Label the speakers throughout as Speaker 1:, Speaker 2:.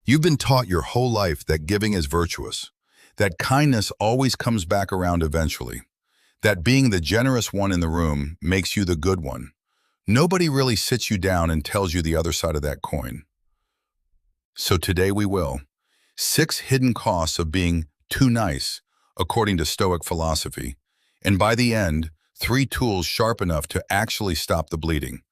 Speaker 1: You've been taught your whole life that giving is virtuous, that kindness always comes back around eventually, that being the generous one in the room makes you the good one. Nobody really sits you down and tells you the other side of that coin. So today we will. 6 hidden costs of being too nice, according to Stoic philosophy. And by the end, 3 tools sharp enough to actually stop the bleeding.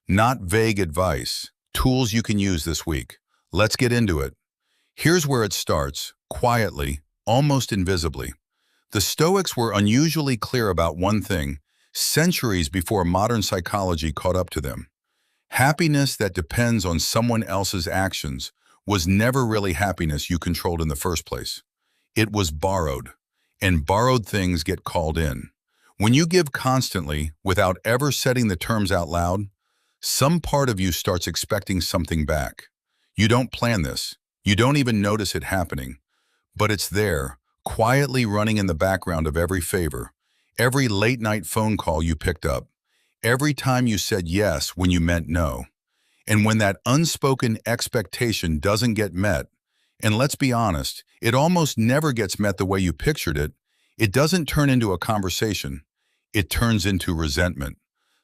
Speaker 1: Not vague advice, tools you can use this week. Let's get into it. Here's where it starts, quietly, almost invisibly. The Stoics were unusually clear about one thing, centuries before modern psychology caught up to them. Happiness that depends on someone else's actions was never really happiness you controlled in the first place. It was borrowed, and borrowed things get called in. When you give constantly, without ever setting the terms out loud, some part of you starts expecting something back. You don't plan this. You don't even notice it happening. But it's there, quietly running in the background of every favor, every late-night phone call you picked up, every time you said yes when you meant no. And when that unspoken expectation doesn't get met, and let's be honest, it almost never gets met the way you pictured it, it doesn't turn into a conversation. It turns into resentment,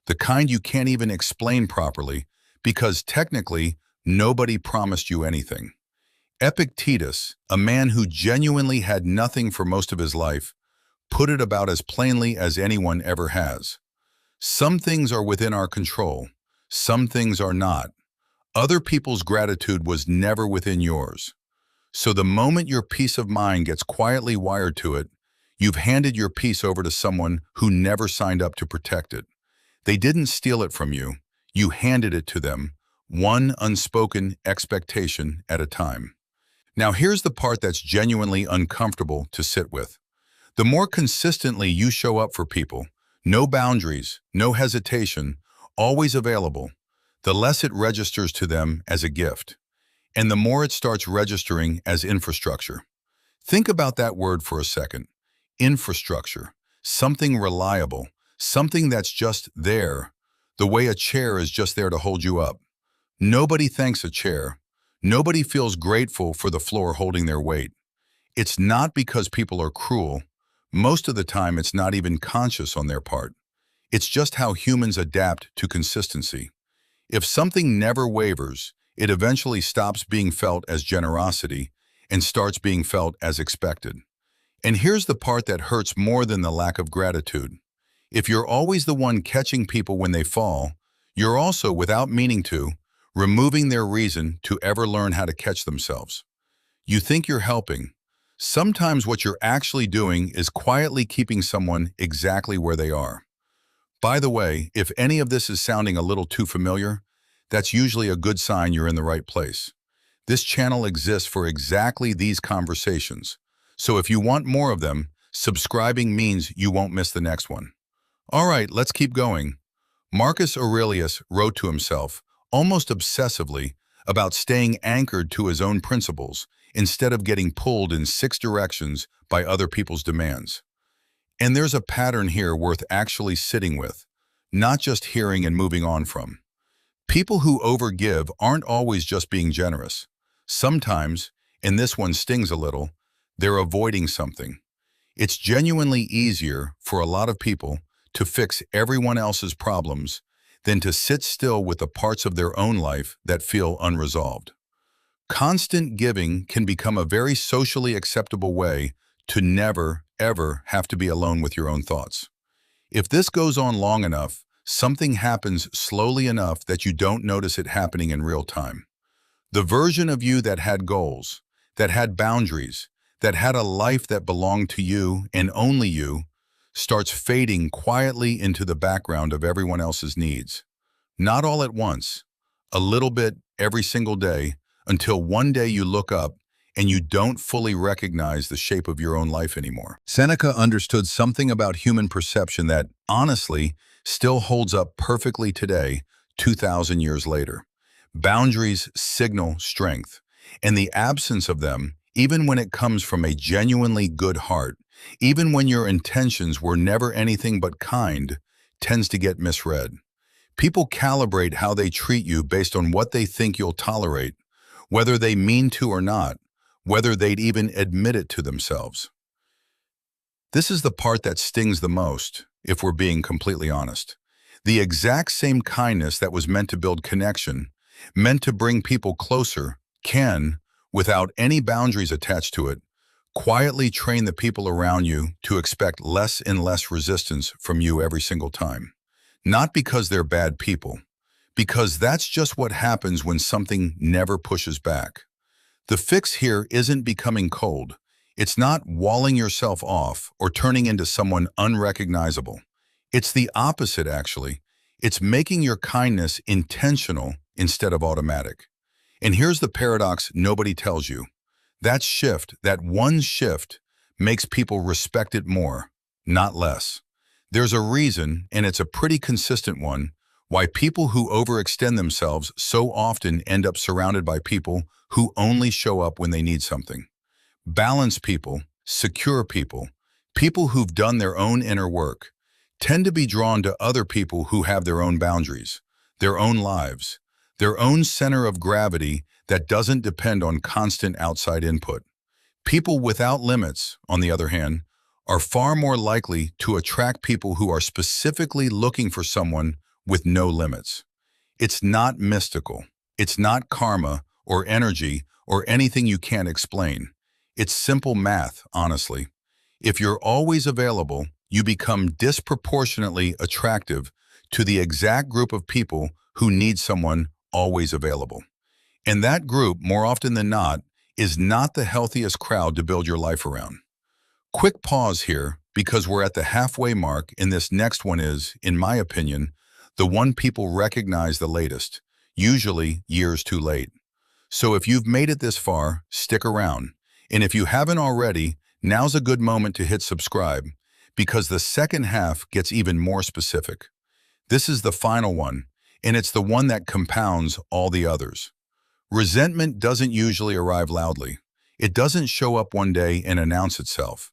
Speaker 1: the kind you can't even explain properly, because technically, nobody promised you anything. Epictetus, a man who genuinely had nothing for most of his life, put it about as plainly as anyone ever has. Some things are within our control. Some things are not. Other people's gratitude was never within yours. So the moment your peace of mind gets quietly wired to it, you've handed your peace over to someone who never signed up to protect it. They didn't steal it from you. You handed it to them, one unspoken expectation at a time. Now here's the part that's genuinely uncomfortable to sit with. The more consistently you show up for people, no boundaries, no hesitation, always available, the less it registers to them as a gift, and the more it starts registering as infrastructure. Think about that word for a second. Infrastructure, something reliable, something that's just there, the way a chair is just there to hold you up. Nobody thanks a chair. Nobody feels grateful for the floor holding their weight. It's not because people are cruel. Most of the time, it's not even conscious on their part. It's just how humans adapt to consistency. If something never wavers, it eventually stops being felt as generosity and starts being felt as expected. And here's the part that hurts more than the lack of gratitude. If you're always the one catching people when they fall, you're also, without meaning to, removing their reason to ever learn how to catch themselves. You think you're helping. Sometimes what you're actually doing is quietly keeping someone exactly where they are. By the way, if any of this is sounding a little too familiar, that's usually a good sign you're in the right place. This channel exists for exactly these conversations. So if you want more of them, subscribing means you won't miss the next one. All right, let's keep going. Marcus Aurelius wrote to himself, almost obsessively, about staying anchored to his own principles instead of getting pulled in 6 directions by other people's demands. And there's a pattern here worth actually sitting with, not just hearing and moving on from. People who overgive aren't always just being generous. Sometimes, and this one stings a little, they're avoiding something. It's genuinely easier for a lot of people to fix everyone else's problems than to sit still with the parts of their own life that feel unresolved. Constant giving can become a very socially acceptable way to never, ever have to be alone with your own thoughts. If this goes on long enough, something happens slowly enough that you don't notice it happening in real time. The version of you that had goals, that had boundaries, that had a life that belonged to you and only you, starts fading quietly into the background of everyone else's needs. Not all at once, a little bit every single day, until one day you look up and you don't fully recognize the shape of your own life anymore. Seneca understood something about human perception that, honestly, still holds up perfectly today, 2,000 years later. Boundaries signal strength, and the absence of them, even when it comes from a genuinely good heart, even when your intentions were never anything but kind, tends to get misread. People calibrate how they treat you based on what they think you'll tolerate, whether they mean to or not, whether they'd even admit it to themselves. This is the part that stings the most, if we're being completely honest. The exact same kindness that was meant to build connection, meant to bring people closer, can, without any boundaries attached to it, quietly train the people around you to expect less and less resistance from you every single time. Not because they're bad people, because that's just what happens when something never pushes back. The fix here isn't becoming cold. It's not walling yourself off or turning into someone unrecognizable. It's the opposite, actually. It's making your kindness intentional instead of automatic. And here's the paradox nobody tells you. That shift, that one shift, makes people respect it more, not less. There's a reason, and it's a pretty consistent one, why people who overextend themselves so often end up surrounded by people who only show up when they need something. Balanced people, secure people, people who've done their own inner work, tend to be drawn to other people who have their own boundaries, their own lives, their own center of gravity that doesn't depend on constant outside input. People without limits, on the other hand, are far more likely to attract people who are specifically looking for someone with no limits. It's not mystical. It's not karma or energy or anything you can't explain. It's simple math, honestly. If you're always available, you become disproportionately attractive to the exact group of people who need someone always available. And that group, more often than not, is not the healthiest crowd to build your life around. Quick pause here, because we're at the halfway mark, and this next one is, in my opinion, the one people recognize the latest, usually years too late. So if you've made it this far, stick around. And if you haven't already, now's a good moment to hit subscribe, because the second half gets even more specific. This is the final one, and it's the one that compounds all the others. Resentment doesn't usually arrive loudly. It doesn't show up one day and announce itself.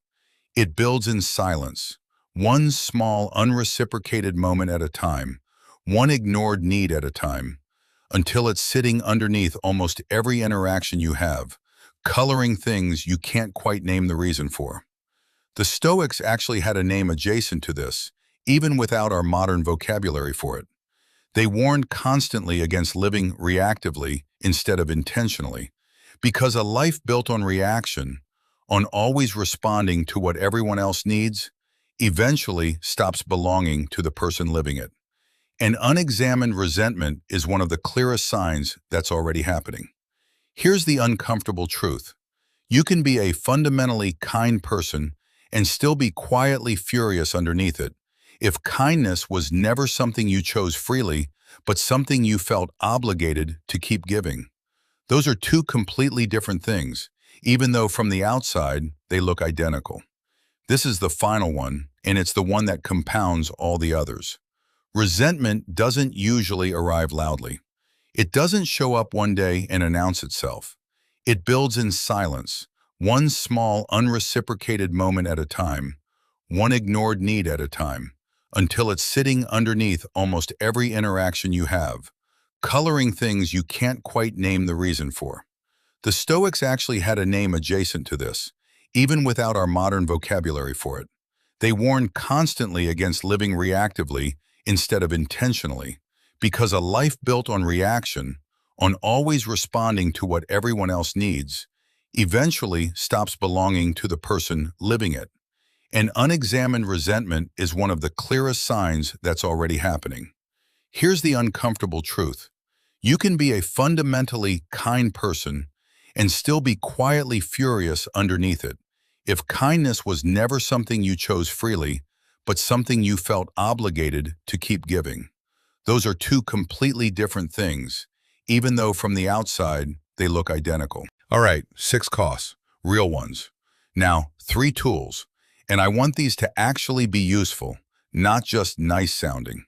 Speaker 1: It builds in silence, one small, unreciprocated moment at a time, one ignored need at a time, until it's sitting underneath almost every interaction you have, coloring things you can't quite name the reason for. The Stoics actually had a name adjacent to this, even without our modern vocabulary for it. They warned constantly against living reactively instead of intentionally, because a life built on reaction, on always responding to what everyone else needs, eventually stops belonging to the person living it. And unexamined resentment is one of the clearest signs that's already happening. Here's the uncomfortable truth. You can be a fundamentally kind person and still be quietly furious underneath it, if kindness was never something you chose freely, but something you felt obligated to keep giving. Those are two completely different things, even though from the outside they look identical. This is the final one, and it's the one that compounds all the others. Resentment doesn't usually arrive loudly. It doesn't show up one day and announce itself. It builds in silence, one small unreciprocated moment at a time, one ignored need at a time, until it's sitting underneath almost every interaction you have, coloring things you can't quite name the reason for. The Stoics actually had a name adjacent to this, even without our modern vocabulary for it. They warned constantly against living reactively instead of intentionally, because a life built on reaction, on always responding to what everyone else needs, eventually stops belonging to the person living it. And unexamined resentment is one of the clearest signs that's already happening. Here's the uncomfortable truth. You can be a fundamentally kind person and still be quietly furious underneath it, if kindness was never something you chose freely, but something you felt obligated to keep giving. Those are two completely different things, even though from the outside they look identical. All right, 6 costs, real ones. Now, 3 tools, and I want these to actually be useful, not just nice sounding.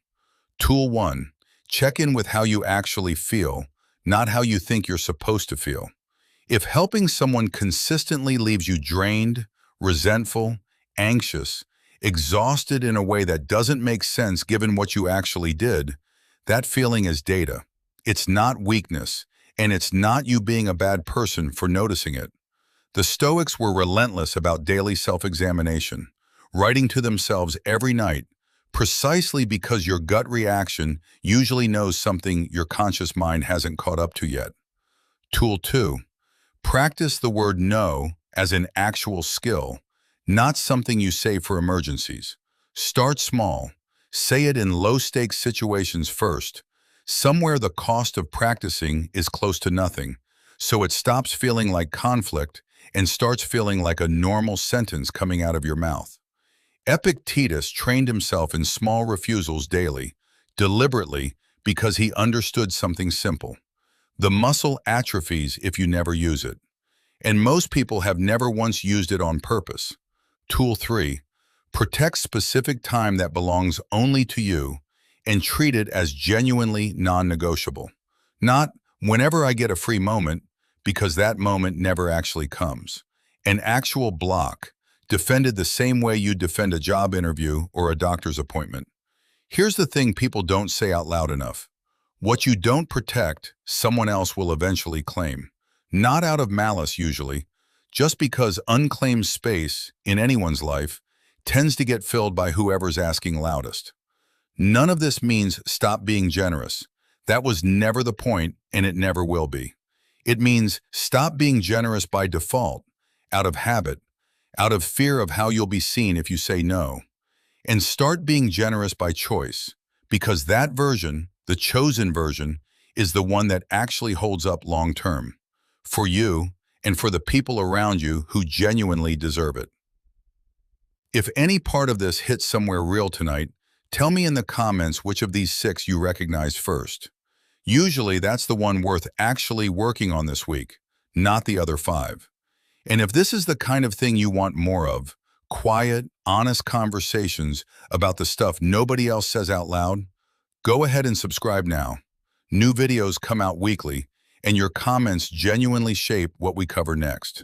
Speaker 1: Tool 1, check in with how you actually feel, not how you think you're supposed to feel. If helping someone consistently leaves you drained, resentful, anxious, exhausted in a way that doesn't make sense given what you actually did, that feeling is data. It's not weakness, And it's not you being a bad person for noticing it. The Stoics were relentless about daily self-examination, writing to themselves every night, precisely because your gut reaction usually knows something your conscious mind hasn't caught up to yet. Tool 2. Practice the word no as an actual skill, not something you say for emergencies. Start small. Say it in low-stakes situations first, somewhere the cost of practicing is close to nothing, so it stops feeling like conflict and starts feeling like a normal sentence coming out of your mouth. Epictetus trained himself in small refusals daily, deliberately, because he understood something simple. The muscle atrophies if you never use it. And most people have never once used it on purpose. Tool 3. Protect specific time that belongs only to you and treat it as genuinely non-negotiable. Not whenever I get a free moment, because that moment never actually comes. An actual block, defended the same way you defend a job interview or a doctor's appointment. Here's the thing people don't say out loud enough. What you don't protect, someone else will eventually claim. Not out of malice usually, just because unclaimed space in anyone's life tends to get filled by whoever's asking loudest. None of this means stop being generous. That was never the point, and it never will be. It means stop being generous by default, out of habit, out of fear of how you'll be seen if you say no, and start being generous by choice, because that version, the chosen version, is the one that actually holds up long term, for you and for the people around you who genuinely deserve it. If any part of this hits somewhere real tonight, tell me in the comments which of these 6 you recognize first. Usually that's the one worth actually working on this week, not the other 5. And if this is the kind of thing you want more of, quiet, honest conversations about the stuff nobody else says out loud, go ahead and subscribe now. New videos come out weekly, and your comments genuinely shape what we cover next.